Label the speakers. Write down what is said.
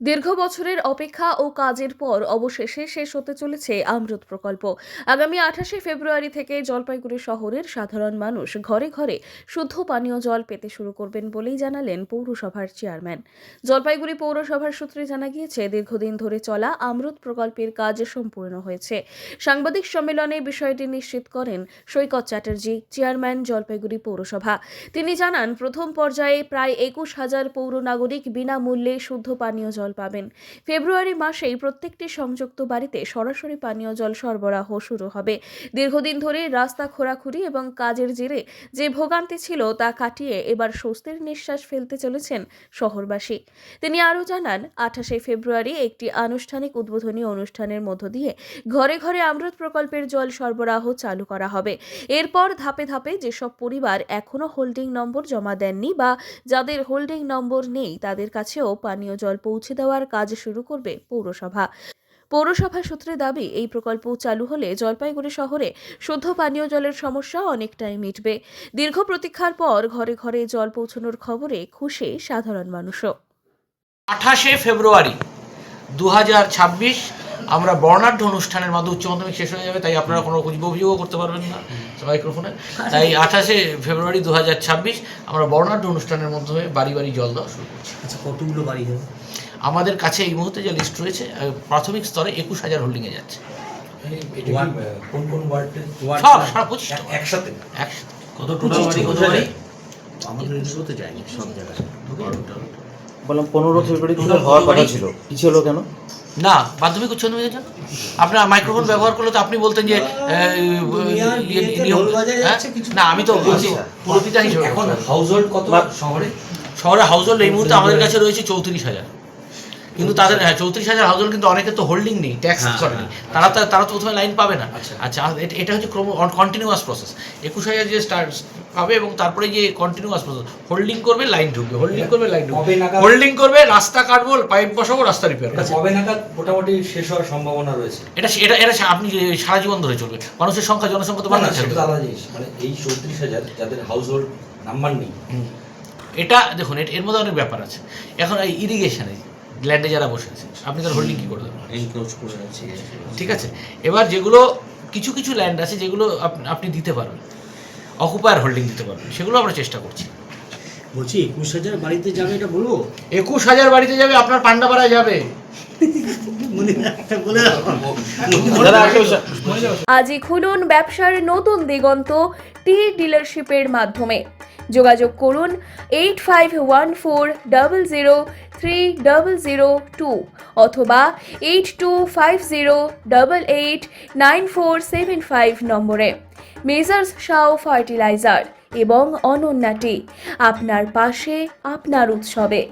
Speaker 1: দীর্ঘ বছরের অপেক্ষা ও কাজের পর অবশেষে শেষ হতে চলেছে অমৃত প্রকল্প। আগামী 28শে ফেব্রুয়ারি থেকে জলপাইগুড়ি শহরের সাধারণ মানুষ ঘরে ঘরে শুদ্ধ পানীয় জল পেতে শুরু করবেন বলেই জানালেন পৌরসভার চেয়ারম্যান। জলপাইগুড়ি পৌরসভার সূত্রে জানা গিয়েছে, দীর্ঘদিন ধরে চলা অমৃত প্রকল্পের কাজ সম্পূর্ণ হয়েছে। সাংবাদিক সম্মেলনে বিষয়টি নিশ্চিত করেন সৈকত চ্যাটার্জি, চেয়ারম্যান জলপাইগুড়ি পৌরসভা। তিনি জানান, প্রথম পর্যায়ে প্রায় 21,000 পৌর নাগরিক বিনামূল্যে শুদ্ধ পানীয় জল পাবেন। ফেব্রুয়ারি মাসেই প্রত্যেকটি সংযুক্ত বাড়িতে সরাসরি পানীয় জল সরবরাহ শুরু হবে। দীর্ঘদিন ধরে রাস্তা খোঁড়াখুঁড়ি এবং কাজের জেরে যে ভোগান্তি ছিল তা কাটিয়ে এবার স্বস্তির নিঃশ্বাস ফেলতে চলেছেন শহরবাসী। তিনি আরও জানান, 28শে ফেব্রুয়ারি একটি আনুষ্ঠানিক উদ্বোধনী অনুষ্ঠানের মধ্য দিয়ে ঘরে ঘরে অমৃত প্রকল্পের জল সরবরাহ চালু করা হবে। এরপর ধাপে ধাপে যেসব পরিবার এখনও হোল্ডিং নম্বর জমা দেননি বা যাদের হোল্ডিং নম্বর নেই তাদের কাছেও পানীয় জল পৌঁছে দেওয়ার কাজ শুরু করবে পৌরসভা। পৌরসভা সূত্রে দাবি, এই প্রকল্প চালু হলে জলপাইগুড়ি শহরে শুদ্ধ পানীয় জলের সমস্যা অনেকটাই মিটবে। দীর্ঘ প্রতীক্ষার পর ঘরে ঘরে জল পৌঁছানোর খবরে খুশি সাধারণ মানুষও।
Speaker 2: 28শে ফেব্রুয়ারি 2026 আমরা বর্ণাঢ্য অনুষ্ঠানের মাধ্যমে উচ্চ মাধ্যমিক শেষ হয়ে যাবে, তাই আপনারা কোনো অভিযোগও করতে পারবেন না মাইক্রোফোনে। তাই 28শে ফেব্রুয়ারি 2026 আমরা বর্ণাঢ্য অনুষ্ঠানের মাধ্যমে বাড়ি বাড়ি জল দেওয়া শুরু করছি।
Speaker 3: আচ্ছা, কতগুলো বাড়ি হবে?
Speaker 2: আমাদের কাছে এই মুহূর্তে যে লিস্ট রয়েছে, প্রাথমিক স্তরে 21,000 হোল্ডিংয়ে যাচ্ছে।
Speaker 3: কোন কোন ওয়ার্ডে?
Speaker 2: সব সারা 25
Speaker 3: একসাথে
Speaker 2: কত
Speaker 3: টোটাল বাড়ি?
Speaker 2: আমাদের এগুলোতে যায়নি সব জায়গায়।
Speaker 4: বললাম 15 ফেব্রুয়ারি থেকে হওয়ার কথা ছিল, পিছিয়ে হলো কেন?
Speaker 2: না, মাধ্যমিক উচ্চ মাধ্যমিকের জন্য আপনার মাইক্রোফোন ব্যবহার করলে তো আপনি বলতেন যে না, আমি তো বলছি পুরোপিতা হিসেবে।
Speaker 3: এখন হাউস হোল্ড কত শহরে?
Speaker 2: শহরে হাউস হোল্ড এই মুহূর্তে আমাদের কাছে রয়েছে 34,000, কিন্তু তাদের 34,000 হাউস হোল্ড, কিন্তু অনেকে তো হোল্ডিং নেই, ট্যাক্স করেনি, তারা তো প্রথমে লাইন পাবে না। আচ্ছা, এটা হচ্ছে কন্টিনিউয়াস প্রসেস। 21,000 যে স্টার্ট পাবে এবং তারপরে যে কন্টিনিউয়াস প্রসেস, হোল্ডিং করবে লাইন ঢুকবে, হোল্ডিং করবে লাইন ঢুকবে, হোল্ডিং করবে রাস্তা কাটবো, পাইপ বসাবো, রাস্তা রিপেয়ার করবো।
Speaker 3: কবে নাগাদ মোটামুটি শেষ হওয়ার সম্ভাবনা রয়েছে?
Speaker 2: এটা আপনি সারা জীবন ধরে চলবে। মানুষের সংখ্যা, জনসংখ্যা তো বাড়তে থাকবে।
Speaker 3: আলাদা জিনিস, মানে এই 34,000 যাদের হাউস হোল্ড নাম্বার নেই,
Speaker 2: এটা দেখুন, এর মধ্যে অনেক ব্যাপার আছে। এখন এই ইরিগেশনে ল্যান্ডে যারা বসে আছে, আপনি তার হোল্ডিং কী করে দেবেন? ঠিক আছে, এবার যেগুলো কিছু কিছু ল্যান্ড আছে যেগুলো আপনি দিতে পারবেন, অকুপায়ার হোল্ডিং দিতে পারবেন, সেগুলো আমরা চেষ্টা করছি।
Speaker 5: বলছি 21,000 বাড়িতে যাবে, এটা বলবো?
Speaker 2: 21,000 বাড়িতে যাবে, আপনার পান্ডাপাড়ায় যাবে।
Speaker 1: আজই খুলুন ব্যবসার নতুন দিগন্ত টি ডিলারশিপের মাধ্যমে। যোগাযোগ করুন 8514003002 অথবা 8250889475 নম্বরে। মেজার্স শাও ফার্টিলাইজার এবং অনন্যা টি, আপনার পাশে আপনার উৎসবে।